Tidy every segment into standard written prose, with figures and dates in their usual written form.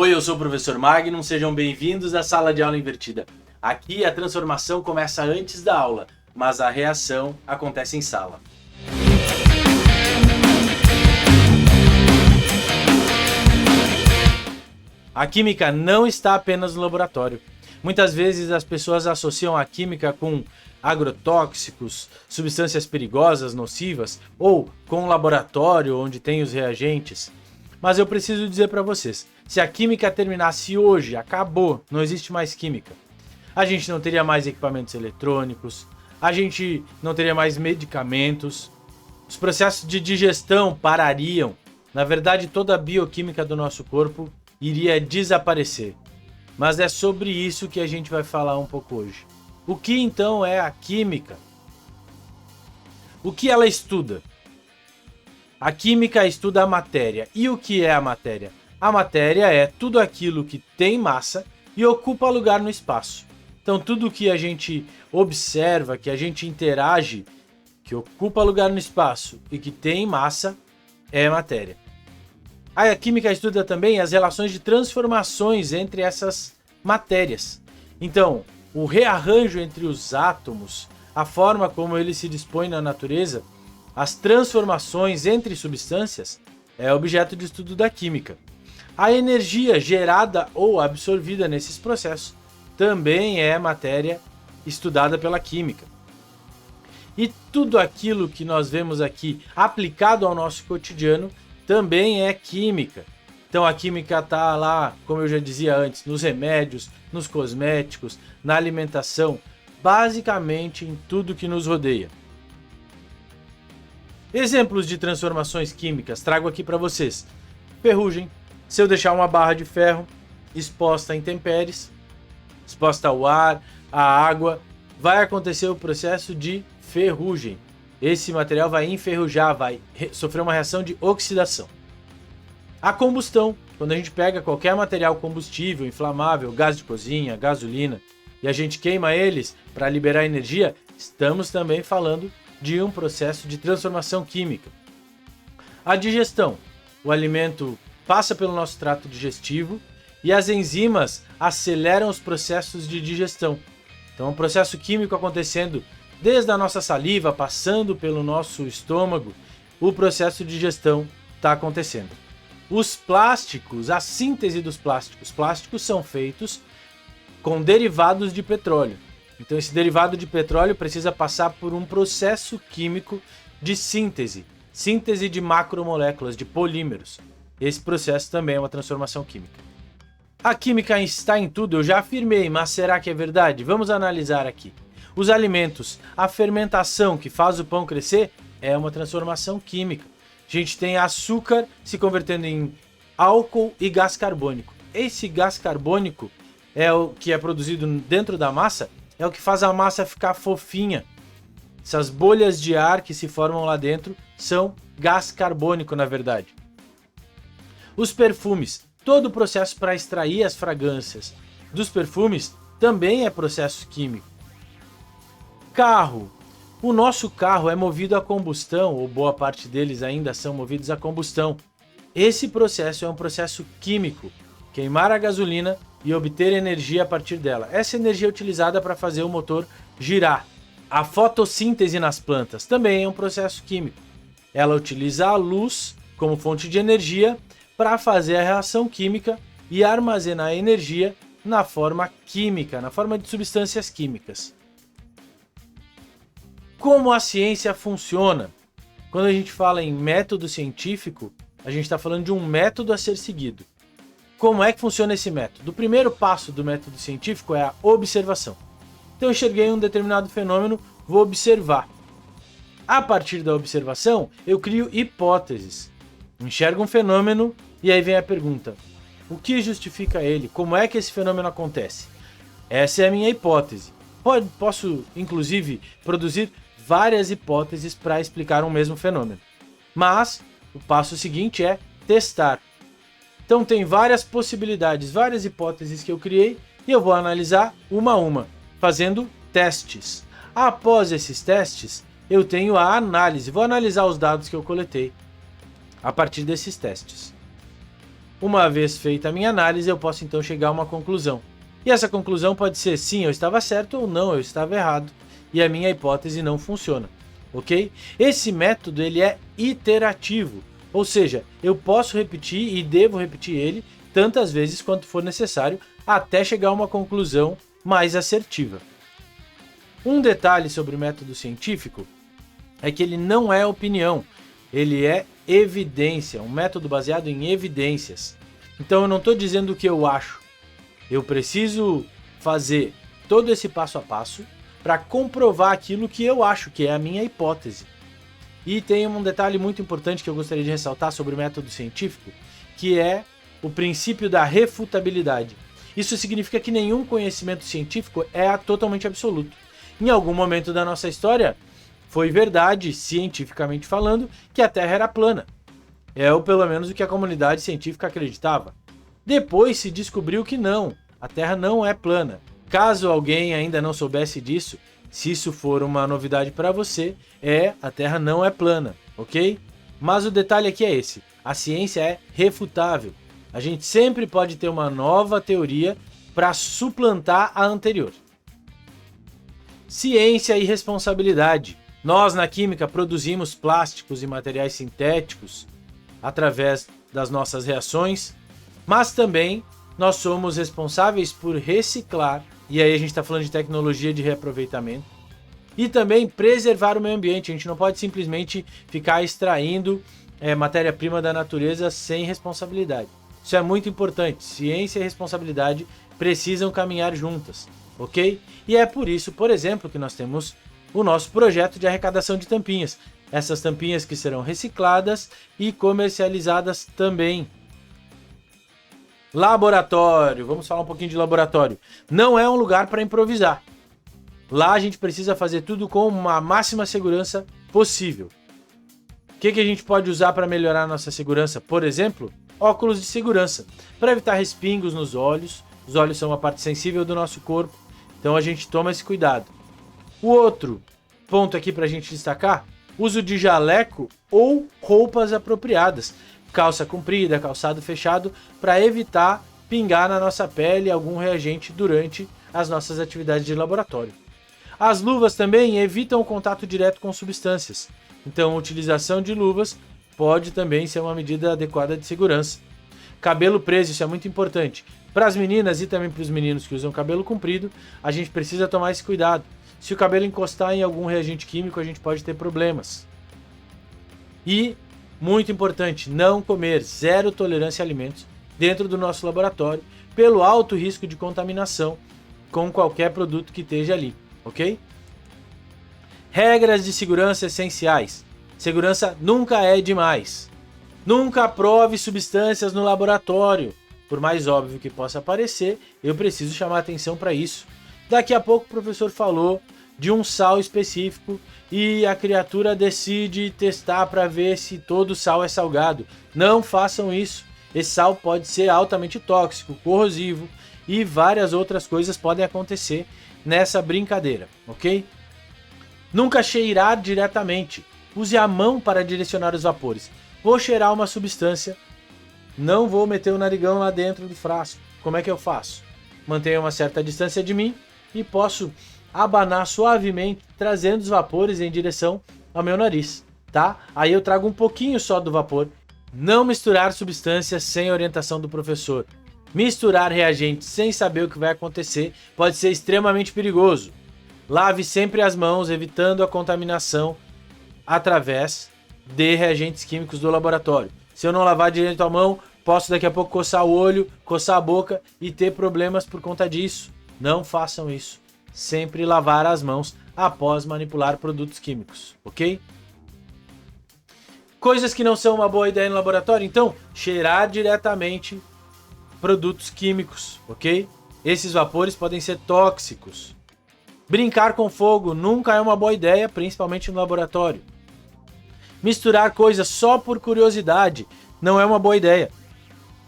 Oi, eu sou o professor Magnum, sejam bem-vindos à Sala de Aula Invertida. Aqui a transformação começa antes da aula, mas a reação acontece em sala. A química não está apenas no laboratório. Muitas vezes as pessoas associam a química com agrotóxicos, substâncias perigosas, nocivas, ou com o laboratório onde tem os reagentes. Mas eu preciso dizer para vocês, se a química terminasse hoje, acabou, não existe mais química. A gente não teria mais equipamentos eletrônicos, a gente não teria mais medicamentos, os processos de digestão parariam, na verdade toda a bioquímica do nosso corpo iria desaparecer. Mas é sobre isso que a gente vai falar um pouco hoje. O que então é a química? O que ela estuda? A química estuda a matéria. E o que é a matéria? A matéria é tudo aquilo que tem massa e ocupa lugar no espaço. Então tudo que a gente observa, que a gente interage, que ocupa lugar no espaço e que tem massa, é matéria. A química estuda também as relações de transformações entre essas matérias. Então, o rearranjo entre os átomos, a forma como ele se dispõe na natureza, as transformações entre substâncias, é objeto de estudo da química. A energia gerada ou absorvida nesses processos também é matéria estudada pela química. E tudo aquilo que nós vemos aqui aplicado ao nosso cotidiano também é química. Então a química está lá, como eu já dizia antes, nos remédios, nos cosméticos, na alimentação, basicamente em tudo que nos rodeia. Exemplos de transformações químicas trago aqui para vocês. Ferrugem. Se eu deixar uma barra de ferro exposta a intempéries, exposta ao ar, à água, vai acontecer o processo de ferrugem. Esse material vai enferrujar, vai sofrer uma reação de oxidação. A combustão, quando a gente pega qualquer material combustível, inflamável, gás de cozinha, gasolina, e a gente queima eles para liberar energia, estamos também falando de um processo de transformação química. A digestão, o alimento passa pelo nosso trato digestivo e as enzimas aceleram os processos de digestão. Então, um processo químico acontecendo desde a nossa saliva, passando pelo nosso estômago, o processo de digestão está acontecendo. Os plásticos, a síntese dos plásticos. Plásticos são feitos com derivados de petróleo. Então, esse derivado de petróleo precisa passar por um processo químico de síntese. Síntese de macromoléculas, de polímeros. Esse processo também é uma transformação química. A química está em tudo, eu já afirmei, mas será que é verdade? Vamos analisar aqui. Os alimentos, a fermentação que faz o pão crescer é uma transformação química. A gente tem açúcar se convertendo em álcool e gás carbônico. Esse gás carbônico é o que é produzido dentro da massa, é o que faz a massa ficar fofinha. Essas bolhas de ar que se formam lá dentro são gás carbônico, na verdade. Os perfumes, todo o processo para extrair as fragrâncias dos perfumes também é processo químico. Carro. O nosso carro é movido a combustão, ou boa parte deles ainda são movidos a combustão. Esse processo é um processo químico, queimar a gasolina e obter energia a partir dela. Essa energia é utilizada para fazer o motor girar. A fotossíntese nas plantas também é um processo químico. Ela utiliza a luz como fonte de energia para fazer a reação química e armazenar a energia na forma química, na forma de substâncias químicas. Como a ciência funciona? Quando a gente fala em método científico, a gente está falando de um método a ser seguido. Como é que funciona esse método? O primeiro passo do método científico é a observação. Então eu enxerguei um determinado fenômeno, vou observar. A partir da observação, eu crio hipóteses. Enxergo um fenômeno e aí vem a pergunta: o que justifica ele? Como é que esse fenômeno acontece? Essa é a minha hipótese. Posso, inclusive, produzir várias hipóteses para explicar um mesmo fenômeno. Mas o passo seguinte é testar. Então tem várias possibilidades, várias hipóteses que eu criei e eu vou analisar uma a uma, fazendo testes. Após esses testes, eu tenho a análise. Vou analisar os dados que eu coletei a partir desses testes. Uma vez feita a minha análise, eu posso então chegar a uma conclusão. E essa conclusão pode ser sim, eu estava certo, ou não, eu estava errado. E a minha hipótese não funciona, ok? Esse método ele é iterativo, ou seja, eu posso repetir e devo repetir ele tantas vezes quanto for necessário até chegar a uma conclusão mais assertiva. Um detalhe sobre o método científico é que ele não é opinião, ele é evidência, um método baseado em evidências. Então eu não estou dizendo o que eu acho, eu preciso fazer todo esse passo a passo para comprovar aquilo que eu acho, que é a minha hipótese. E tem um detalhe muito importante que eu gostaria de ressaltar sobre o método científico, que é o princípio da refutabilidade. Isso significa que nenhum conhecimento científico é totalmente absoluto. Em algum momento da nossa história, foi verdade, cientificamente falando, que a Terra era plana. É ou pelo menos o que a comunidade científica acreditava. Depois se descobriu que não, a Terra não é plana. Caso alguém ainda não soubesse disso, se isso for uma novidade para você, a Terra não é plana, ok? Mas o detalhe aqui é esse, a ciência é refutável. A gente sempre pode ter uma nova teoria para suplantar a anterior. Ciência e responsabilidade. Nós na química produzimos plásticos e materiais sintéticos através das nossas reações, mas também nós somos responsáveis por reciclar, e aí a gente está falando de tecnologia de reaproveitamento, e também preservar o meio ambiente. A gente não pode simplesmente ficar extraindo matéria-prima da natureza sem responsabilidade. Isso é muito importante. Ciência e responsabilidade precisam caminhar juntas, ok? E é por isso, por exemplo, que nós temos o nosso projeto de arrecadação de tampinhas. Essas tampinhas que serão recicladas e comercializadas também. Laboratório. Vamos falar um pouquinho de laboratório. Não é um lugar para improvisar. Lá a gente precisa fazer tudo com a máxima segurança possível. O que a gente pode usar para melhorar a nossa segurança? Por exemplo, óculos de segurança, para evitar respingos nos olhos. Os olhos são uma parte sensível do nosso corpo, então a gente toma esse cuidado. O outro ponto aqui para a gente destacar, uso de jaleco ou roupas apropriadas. Calça comprida, calçado fechado, para evitar pingar na nossa pele algum reagente durante as nossas atividades de laboratório. As luvas também evitam o contato direto com substâncias, então a utilização de luvas pode também ser uma medida adequada de segurança. Cabelo preso, isso é muito importante. Para as meninas e também para os meninos que usam cabelo comprido, a gente precisa tomar esse cuidado. Se o cabelo encostar em algum reagente químico, a gente pode ter problemas. E, muito importante, não comer, zero tolerância a alimentos dentro do nosso laboratório, pelo alto risco de contaminação com qualquer produto que esteja ali, ok? Regras de segurança essenciais. Segurança nunca é demais. Nunca prove substâncias no laboratório. Por mais óbvio que possa parecer, eu preciso chamar atenção para isso. Daqui a pouco o professor falou de um sal específico e a criatura decide testar para ver se todo sal é salgado. Não façam isso. Esse sal pode ser altamente tóxico, corrosivo e várias outras coisas podem acontecer nessa brincadeira, ok? Nunca cheirar diretamente. Use a mão para direcionar os vapores. Vou cheirar uma substância, não vou meter o narigão lá dentro do frasco. Como é que eu faço? Mantenho uma certa distância de mim e posso abanar suavemente, trazendo os vapores em direção ao meu nariz, tá? Aí eu trago um pouquinho só do vapor. Não misturar substâncias sem orientação do professor. Misturar reagentes sem saber o que vai acontecer pode ser extremamente perigoso. Lave sempre as mãos, evitando a contaminação através de reagentes químicos do laboratório. Se eu não lavar direito a mão, posso daqui a pouco coçar o olho, coçar a boca e ter problemas por conta disso. Não façam isso. Sempre lavar as mãos após manipular produtos químicos, ok? Coisas que não são uma boa ideia no laboratório, então, cheirar diretamente produtos químicos, ok? Esses vapores podem ser tóxicos. Brincar com fogo nunca é uma boa ideia, principalmente no laboratório. Misturar coisas só por curiosidade não é uma boa ideia.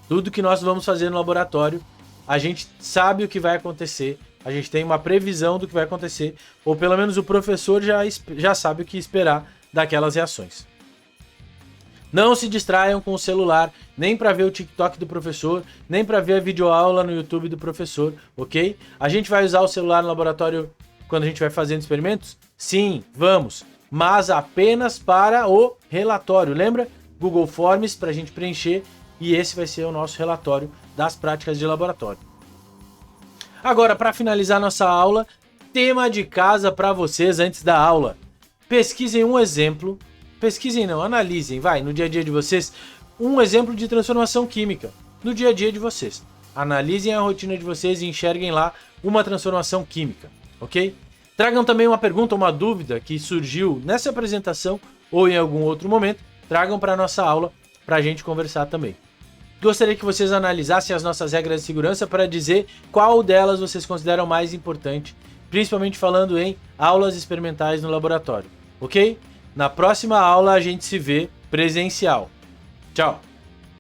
Tudo que nós vamos fazer no laboratório, a gente sabe o que vai acontecer, a gente tem uma previsão do que vai acontecer, ou pelo menos o professor já sabe o que esperar daquelas reações. Não se distraiam com o celular, nem para ver o TikTok do professor, nem para ver a videoaula no YouTube do professor, ok? A gente vai usar o celular no laboratório quando a gente vai fazendo experimentos? Sim, vamos, mas apenas para o relatório. Lembra? Google Forms para a gente preencher e esse vai ser o nosso relatório das práticas de laboratório. Agora, para finalizar nossa aula, tema de casa para vocês antes da aula. Pesquisem um exemplo, pesquisem não, analisem, vai, no dia a dia de vocês, um exemplo de transformação química, no dia a dia de vocês. Analisem a rotina de vocês e enxerguem lá uma transformação química, ok? Tragam também uma pergunta, uma dúvida que surgiu nessa apresentação ou em algum outro momento, tragam para a nossa aula para a gente conversar também. Gostaria que vocês analisassem as nossas regras de segurança para dizer qual delas vocês consideram mais importante, principalmente falando em aulas experimentais no laboratório, ok? Na próxima aula a gente se vê presencial. Tchau!